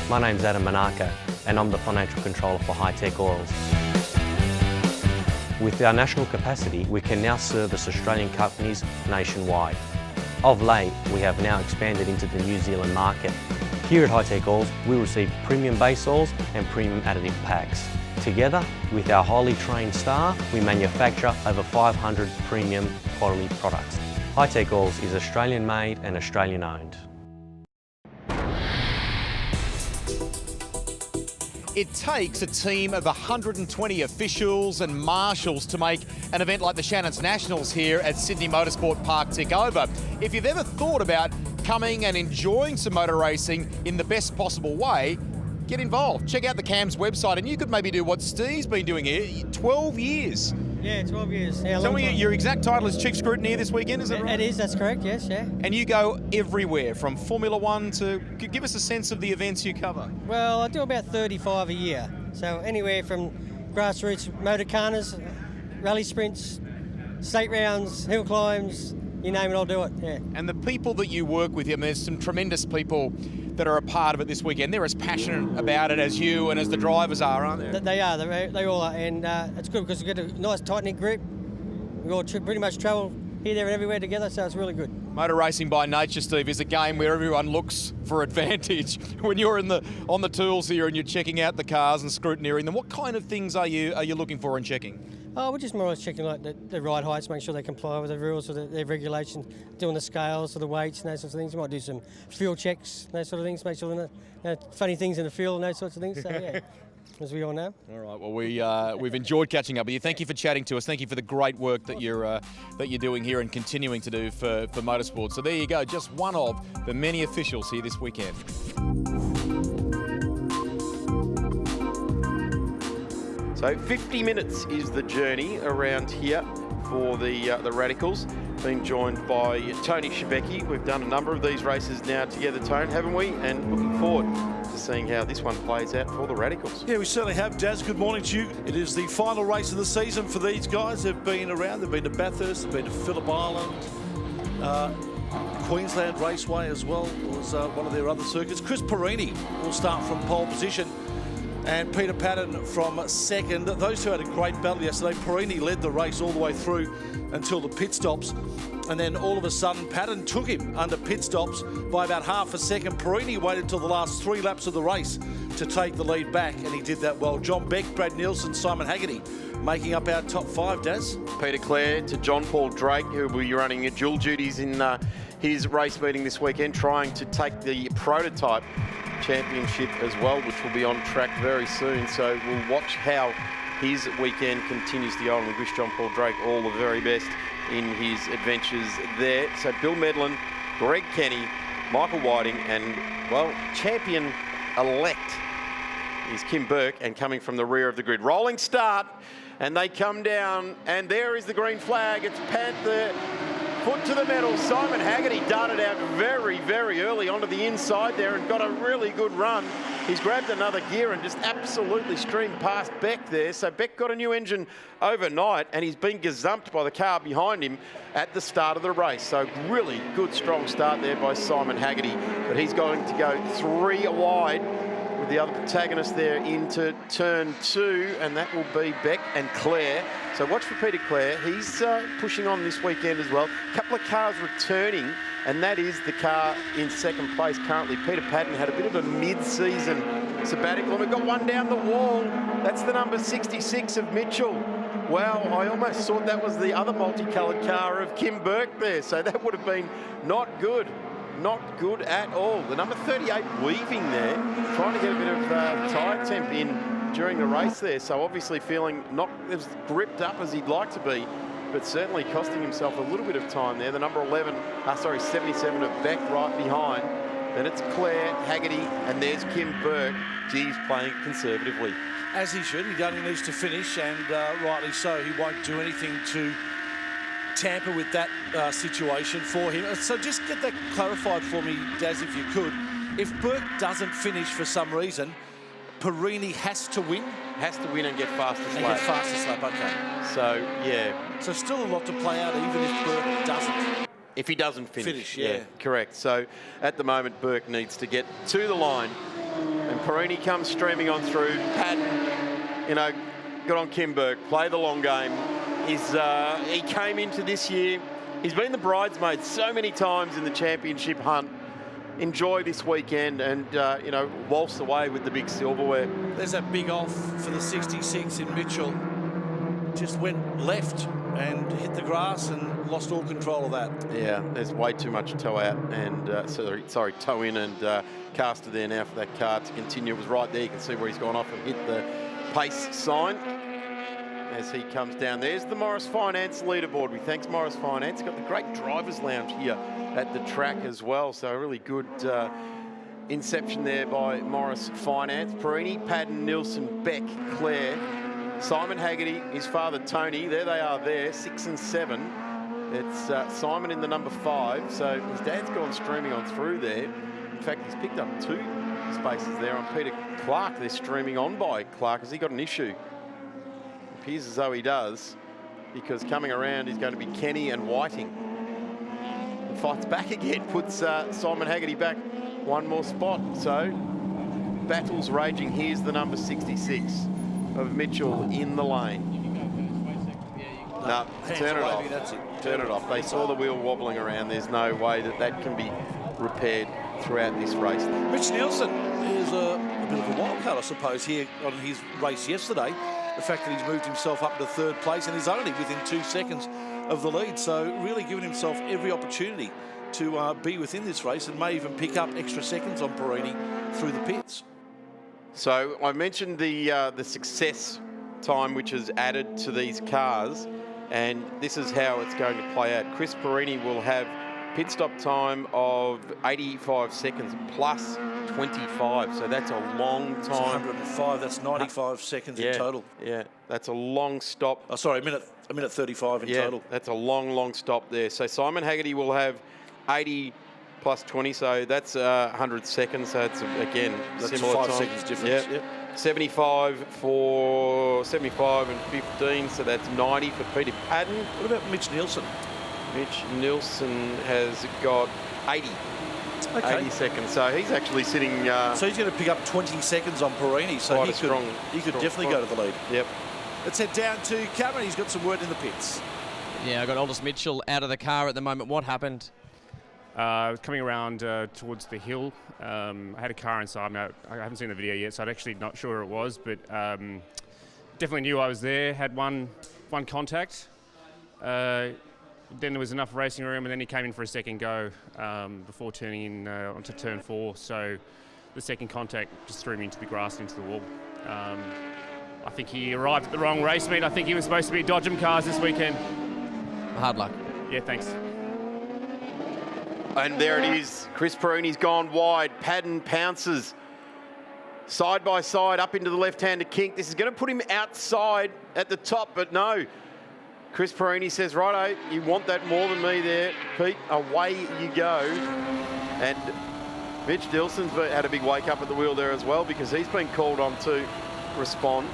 My name's Adam Manaka and I'm the Financial Controller for High Tech Oils. With our national capacity, we can now service Australian companies nationwide. Of late, we have now expanded into the New Zealand market. Here at High Tech Oils, we receive premium base oils and premium additive packs. Together, with our highly trained staff, we manufacture over 500 premium quality products. High Tech Oils is Australian made and Australian owned. It takes a team of 120 officials and marshals to make an event like the Shannons Nationals here at Sydney Motorsport Park tick over. If you've ever thought about coming and enjoying some motor racing in the best possible way, get involved. Check out the CAM's website and you could maybe do what Steve's been doing here, 12 years. Yeah, 12 years. Yeah, Tell me, your exact title is Chief Scrutineer this weekend, is it right? It is, that's correct, yes, yeah. And you go everywhere, from Formula One to... Give us a sense of the events you cover. Well, I do about 35 a year. So anywhere from grassroots motorcarnas, rally sprints, state rounds, hill climbs, you name it, I'll do it, yeah. And the people that you work with, I mean, there's some tremendous people that are a part of it this weekend. They're as passionate about it as you and as the drivers are, aren't they? They are, they all are, and it's good because we've got a nice tight-knit group. We all pretty much travel here, there and everywhere together, so it's really good. Motor racing by nature, Steve, is a game where everyone looks for advantage. When you're on the tools here and you're checking out the cars and scrutineering them, what kind of things are you looking for and checking? Oh, we're just more or less checking like the ride heights, make sure they comply with the rules or their regulations, doing the scales or the weights and those sorts of things. We might do some fuel checks, those sort of things, make sure there are no funny things in the fuel and those sorts of things. So yeah, as we all know. All right. Well, we've enjoyed catching up with you. Thank you for chatting to us. Thank you for the great work that you're doing here and continuing to do for motorsport. So there you go, just one of the many officials here this weekend. So 50 minutes is the journey around here for the Radicals. Being joined by Tony Shebeki. We've done a number of these races now together, Tone, haven't we? And looking forward to seeing how this one plays out for the Radicals. Yeah, we certainly have, Daz. Good morning to you. It is the final race of the season for these guys. They've been around. They've been to Bathurst, they've been to Phillip Island. Queensland Raceway as well was one of their other circuits. Chris Perini will start from pole position, and Peter Patton from second. Those two had a great battle yesterday. Perini led the race all the way through until the pit stops, and then all of a sudden Patton took him under pit stops by about half a second. Perini waited till the last 3 laps of the race to take the lead back, and he did that well. John Beck, Brad Nielsen, Simon Haggerty making up our top 5, Daz. Peter Clare to John Paul Drake, who will be running dual duties in his race meeting this weekend, trying to take the prototype championship as well, which will be on track very soon. So we'll watch how his weekend continues to go, and we wish John Paul Drake all the very best in his adventures there. So Bill Medlin, Greg Kenny, Michael Whiting, and, well, champion-elect is Kim Burke, and coming from the rear of the grid. Rolling start, and they come down, and there is the green flag. It's Panther. Foot to the metal. Simon Haggerty darted out very, very early onto the inside there and got a really good run. He's grabbed another gear and just absolutely streamed past Beck there. So Beck got a new engine overnight, and he's been gazumped by the car behind him at the start of the race. So really good, strong start there by Simon Haggerty. But he's going to go 3 wide with the other protagonist there into turn 2, and that will be Beck and Clare. So watch for Peter Clare. He's pushing on this weekend as well. A couple of cars returning, and that is the car in second place currently. Peter Patton had a bit of a mid-season sabbatical, and we've got one down the wall. That's the number 66 of Mitchell. Wow, I almost thought that was the other multicoloured car of Kim Burke there, so that would have been not good. Not good at all. The number 38 weaving there, trying to get a bit of tyre temp in during the race there. So obviously feeling not as gripped up as he'd like to be, but certainly costing himself a little bit of time there. The number 77 of Beck right behind. Then it's Clare, Haggerty, and there's Kim Burke. Geez, playing conservatively. As he should. He only needs to finish, and rightly so. He won't do anything to tamper with that situation for him. So just get that clarified for me, Daz, if you could. If Burke doesn't finish for some reason, Perini has to win? Has to win and get fastest lap. Get fastest lap, okay. So, yeah. So still a lot to play out, even if Burke doesn't. If he doesn't finish. Yeah. Correct. So at the moment, Burke needs to get to the line And Perini comes streaming on through. Patton, you know, good on Kim Burke, play the long game. He came into this year, he's been the bridesmaid so many times in the championship hunt. Enjoy this weekend and, you know, waltz away with the big silverware. There's that big off for the 66 in Mitchell. Just went left and hit the grass and lost all control of that. Yeah, there's way too much toe out and, toe in and caster there now for that car to continue. It was right there, you can see where he's gone off and hit the pace sign as he comes down. There's the Morris Finance leaderboard. We thanks Morris Finance. Got the great driver's lounge here at the track as well. So a really good inception there by Morris Finance. Perini, Padden, Nilsson, Beck, Clare, Simon Haggerty, his father Tony. There they are there, 6 and 7. It's Simon in the number 5. So his dad's gone streaming on through there. In fact, he's picked up 2 spaces there on Peter Clark. They're streaming on by Clark. Has he got an issue? Appears as though he does, because coming around is going to be Kenny and Whiting. And fights back again, puts Simon Haggerty back 1 more spot. So battles raging. Here's the number 66 of Mitchell in the lane. No, turn it off. That's it. Turn it off. They saw the wheel wobbling around. There's no way that that can be repaired throughout this race. Mitch Nielsen is a bit of a wild card, I suppose, here on his race yesterday. The fact that he's moved himself up to 3rd place and is only within 2 seconds of the lead. So really giving himself every opportunity to be within this race and may even pick up extra seconds on Perini through the pits. So I mentioned the success time which is added to these cars, and this is how it's going to play out. Chris Perini will have pit stop time of 85 seconds plus 25, so that's a long time. That's 105, that's 95 seconds in total. Yeah, that's a long stop. Oh, sorry, a minute 35 in total. That's a long stop there. So Simon Haggerty will have 80 plus 20, so that's 100 seconds. So it's, again, that's similar 5 time. seconds difference. Yep. 75 for 75 and 15, so that's 90 for Peter Padden. What about Mitch Nielsen? Mitch Nielsen has got 80. Okay. 80 seconds, so he's actually sitting... so he's going to pick up 20 seconds on Perini, so he could definitely go to the lead. Yep. Let's head down to Cameron. He's got some word in the pits. Yeah, I got Aldous Mitchell out of the car at the moment. What happened? I was coming around towards the hill. I had a car inside me. I haven't seen the video yet, so I'm actually not sure where it was, but definitely knew I was there. Had one contact. Then there was enough racing room, and then he came in for a second go before turning in onto turn 4. So the second contact just threw me into the grass, into the wall. I think he arrived at the wrong race meet. I think he was supposed to be dodging cars this weekend. Hard luck. Yeah, thanks. And there it is. Chris Perini's gone wide. Padden pounces side by side up into the left-hander kink. This is going to put him outside at the top, but no. Chris Perini says, righto, you want that more than me there, Pete. Away you go. And Mitch Dilson's had a big wake up at the wheel there as well, because he's been called on to respond.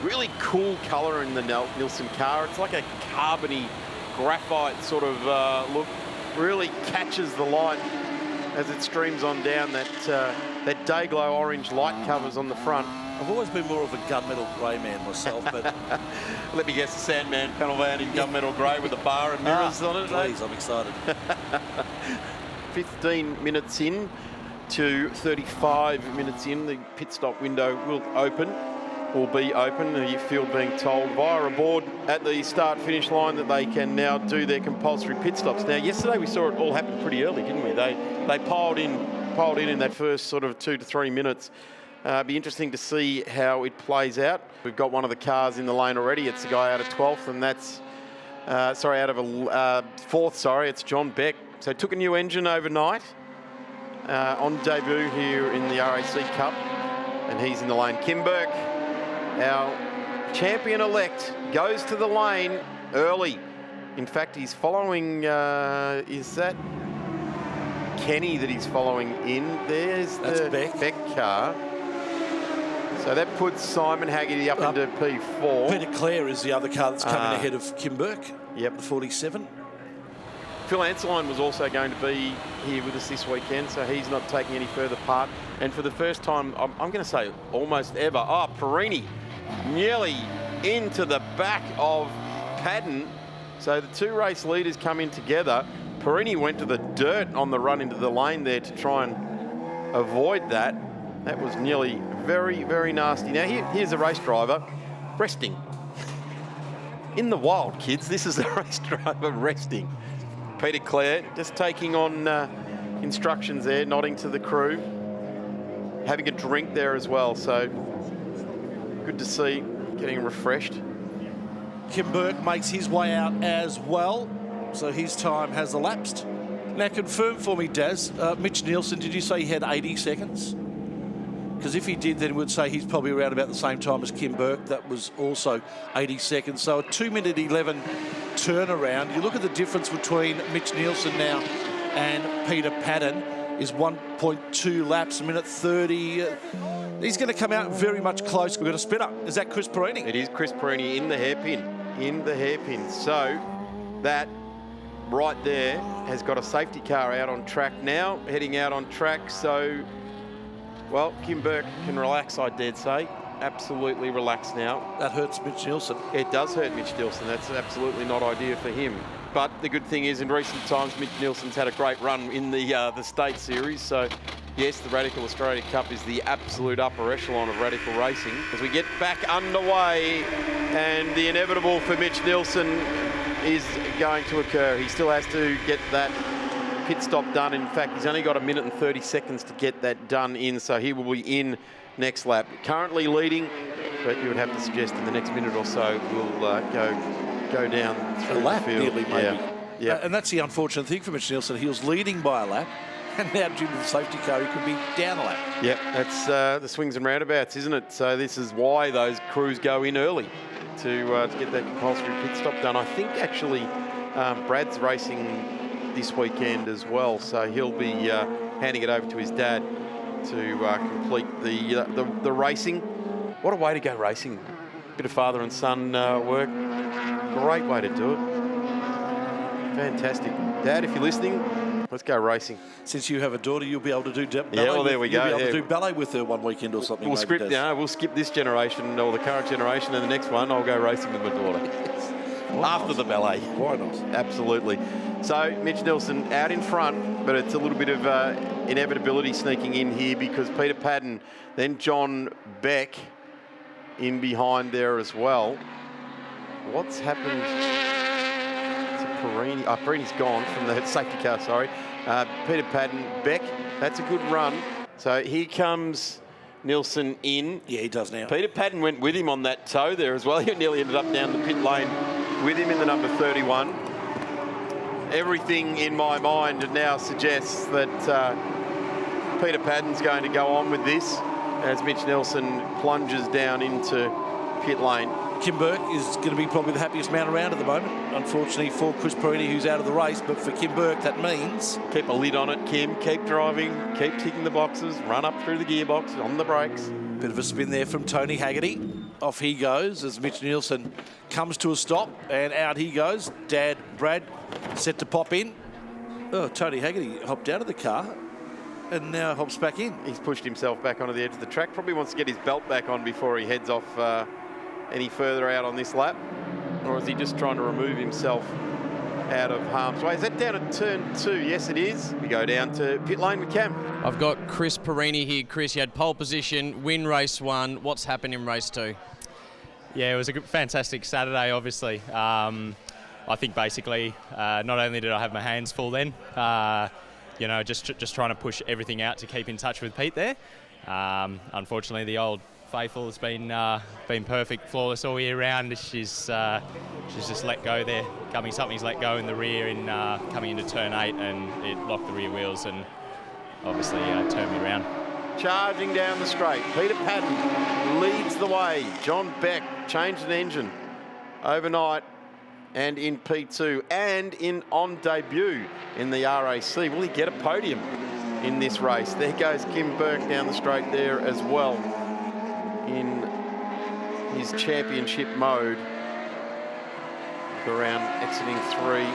Really cool colour in the Nilsson car. It's like a carbony graphite sort of look. Really catches the light as it streams on down. That day glow orange light covers on the front. I've always been more of a gunmetal grey man myself, but... Let me guess, the Sandman panel van in gunmetal grey with a bar and mirrors on it. Please, I'm excited. 15 minutes in to 35 minutes in, the pit stop window will be open. The field being told via a board at the start-finish line that they can now do their compulsory pit stops. Now, yesterday we saw it all happen pretty early, didn't we? They piled in that first sort of 2 to 3 minutes. Be interesting to see how it plays out. We've got one of the cars in the lane already. It's the guy out of 12th, and that's out of 4th. It's John Beck. So took a new engine overnight on debut here in the RAC Cup, and he's in the lane. Kim Burke, our champion-elect, goes to the lane early. In fact, he's following, is that Kenny that he's following in? That's the Beck car. So that puts Simon Haggerty up into P4. Peter Clare is the other car that's coming ahead of Kim Burke. Yep. The 47. Phil Anseline was also going to be here with us this weekend, so he's not taking any further part. And for the first time, I'm going to say almost ever, Perini nearly into the back of Padden. So the two race leaders come in together. Perini went to the dirt on the run into the lane there to try and avoid that. That was nearly very, very nasty. Now here's a race driver resting. In the wild, kids, this is a race driver resting. Peter Clare just taking on instructions there, nodding to the crew, having a drink there as well. So good to see, getting refreshed. Kim Burke makes his way out as well, so his time has elapsed. Now confirm for me, Daz, Mitch Nielsen, did you say he had 80 seconds? Because if he did, then we'd say he's probably around about the same time as Kim Burke. That was also 80 seconds. So a 2-minute 11 turnaround. You look at the difference between Mitch Nielsen now and Peter Padden is 1.2 laps, a minute 30. He's going to come out very much close. We've got a spinner. Is that Chris Perini? It is Chris Perini in the hairpin. So that right there has got a safety car out on track now, heading out on track. So, well, Kim Burke can relax, I dare say. Absolutely relax now. That hurts Mitch Nielsen. It does hurt Mitch Nielsen. That's absolutely not ideal for him. But the good thing is, in recent times, Mitch Nielsen's had a great run in the State Series. So, yes, the Radical Australia Cup is the absolute upper echelon of radical racing. As we get back underway, and the inevitable for Mitch Nielsen is going to occur. He still has to get that pit stop done. In fact, he's only got 1 minute and 30 seconds to get that done in, so he will be in next lap. Currently leading, but you would have to suggest in the next minute or so we'll go down through a lap, the field. nearly, maybe. Yeah. And that's the unfortunate thing for Mitch Nielsen. He was leading by a lap, and now due to the safety car, he could be down a lap. Yep, that's the swings and roundabouts, isn't it? So this is why those crews go in early to get that compulsory pit stop done. I think actually Brad's racing this weekend as well, so he'll be handing it over to his dad to complete the racing. What a way to go racing. Bit of father and son work. Great way to do it. Fantastic. Dad, if you're listening, let's go racing. Since you have a daughter, you'll be able to do ballet. Yeah, well, there we go. You'll be able to do ballet with her one weekend or something. We'll skip this generation or the current generation, and the next one I'll go racing with my daughter. After the ballet. Why not? Absolutely. So Mitch Nielsen out in front, but it's a little bit of inevitability sneaking in here because Peter Padden, then John Beck in behind there as well. What's happened to Perini? Perini's gone from the safety car, sorry. Peter Padden, Beck, that's a good run. So here comes Nielsen in. Yeah, he does now. Peter Padden went with him on that toe there as well. He nearly ended up down the pit lane with him in the number 31. Everything in my mind now suggests that Peter Padden's going to go on with this as Mitch Nielsen plunges down into pit lane. Kim Burke is going to be probably the happiest man around at the moment. Unfortunately for Chris Perini, who's out of the race, but for Kim Burke, that means... Keep a lid on it, Kim. Keep driving. Keep ticking the boxes. Run up through the gearbox, on the brakes. Bit of a spin there from Tony Haggerty. Off he goes as Mitch Nielsen comes to a stop, and out he goes. Dad Brad set to pop in. Oh, Tony Haggerty hopped out of the car and now hops back in. He's pushed himself back onto the edge of the track. Probably wants to get his belt back on before he heads off any further out on this lap. Or is he just trying to remove himself out of harm's way? Is that down at turn 2? Yes, it is. We go down to pit lane with Cam. I've got Chris Perini here. Chris, you had pole position, win race 1. What's happened in race 2? Yeah, it was a fantastic Saturday, obviously. I think basically not only did I have my hands full then, you know, just trying to push everything out to keep in touch with Pete there. Unfortunately, the old faithful has been perfect, flawless all year round. She's just let go there. Something's let go in the rear in coming into turn 8, and it locked the rear wheels and obviously turned me around. Charging down the straight, Peter Padden leads the way. John Beck changed an engine overnight and in P2 and on debut in the RAC. Will he get a podium in this race? There goes Kim Burke down the straight there as well in his championship mode. Around exiting 3.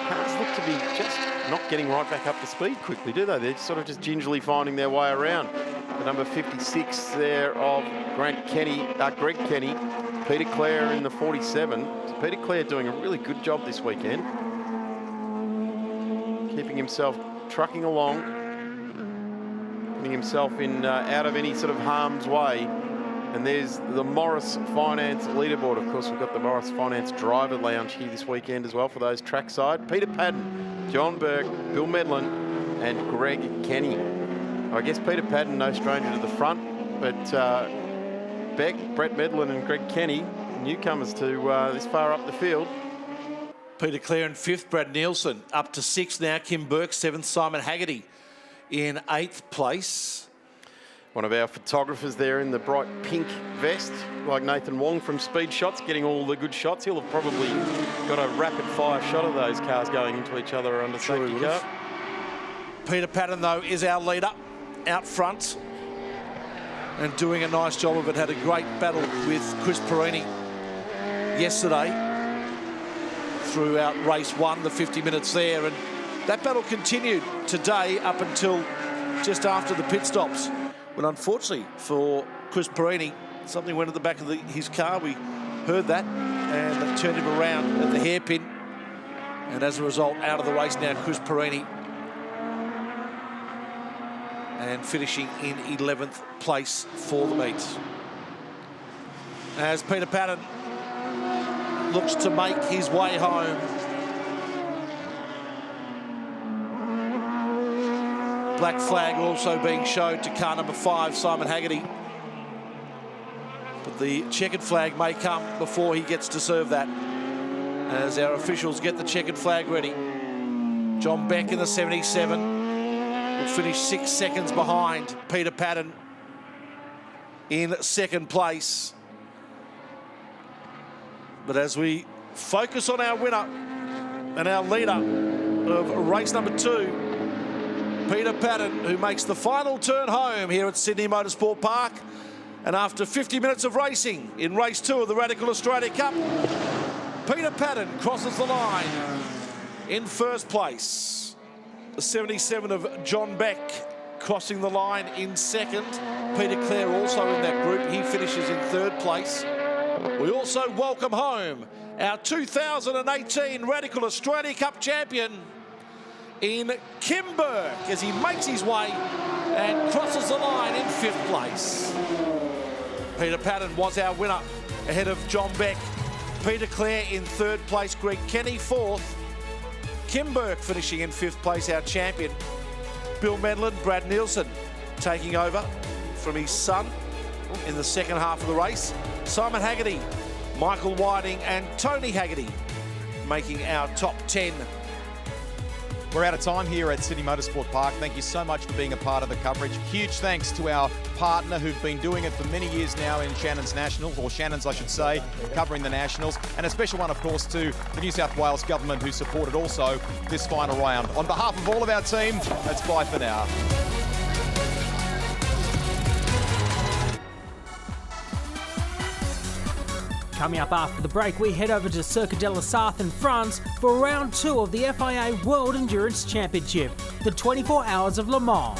cars look to be just not getting right back up to speed quickly, do they? They're sort of just gingerly finding their way around. The number 56 there of Greg Kenny, Peter Clare in the 47. So Peter Clare doing a really good job this weekend. Keeping himself trucking along, putting himself in out of any sort of harm's way. And there's the Morris Finance leaderboard. Of course, we've got the Morris Finance Driver Lounge here this weekend as well for those trackside. Peter Padden, John Burke, Bill Medlin, and Greg Kenny. I guess Peter Padden, no stranger to the front, but Beck, Brett Medlin, and Greg Kenny, newcomers to this far up the field. Peter Clare in 5th, Brad Nielsen up to 6th now. Kim Burke 7th, Simon Haggerty in 8th place. One of our photographers there in the bright pink vest, like Nathan Wong from Speed Shots, getting all the good shots. He'll have probably got a rapid fire shot of those cars going into each other under safety car. Peter Padden, though, is our leader out front and doing a nice job of it. Had a great battle with Chris Perini yesterday throughout race 1, the 50 minutes there. And that battle continued today up until just after the pit stops, when unfortunately for Chris Perini, something went at the back of his car. We heard that, and it turned him around at the hairpin. And as a result, out of the race now, Chris Perini. And finishing in 11th place for the meet. As Peter Padden looks to make his way home. Black flag also being showed to car number 5, Simon Haggerty. But the checkered flag may come before he gets to serve that, as our officials get the checkered flag ready. John Beck in the 77 will finish 6 seconds behind Peter Padden in 2nd place. But as we focus on our winner and our leader of race number 2, Peter Padden, who makes the final turn home here at Sydney Motorsport Park. And after 50 minutes of racing in race 2 of the Radical Australia Cup, Peter Padden crosses the line in 1st place. The 77 of John Beck crossing the line in 2nd. Peter Clare also in that group. He finishes in 3rd place. We also welcome home our 2018 Radical Australia Cup champion in Kim Burke, as he makes his way and crosses the line in 5th place. Peter Padden was our winner ahead of John Beck. Peter Clare in 3rd place, Greg Kenny 4th. Kim Burke finishing in 5th place, our champion. Bill Medlin, Brad Nielsen taking over from his son in the 2nd half of the race. Simon Haggerty, Michael Whiting and Tony Haggerty making our top 10. We're out of time here at Sydney Motorsport Park. Thank you so much for being a part of the coverage. Huge thanks to our partner who've been doing it for many years now in Shannons Nationals, or Shannons I should say, covering the Nationals. And a special one, of course, to the New South Wales government who supported also this final round. On behalf of all of our team, that's bye for now. Coming up after the break, we head over to Circuit de la Sarthe in France for round 2 of the FIA World Endurance Championship, the 24 Hours of Le Mans.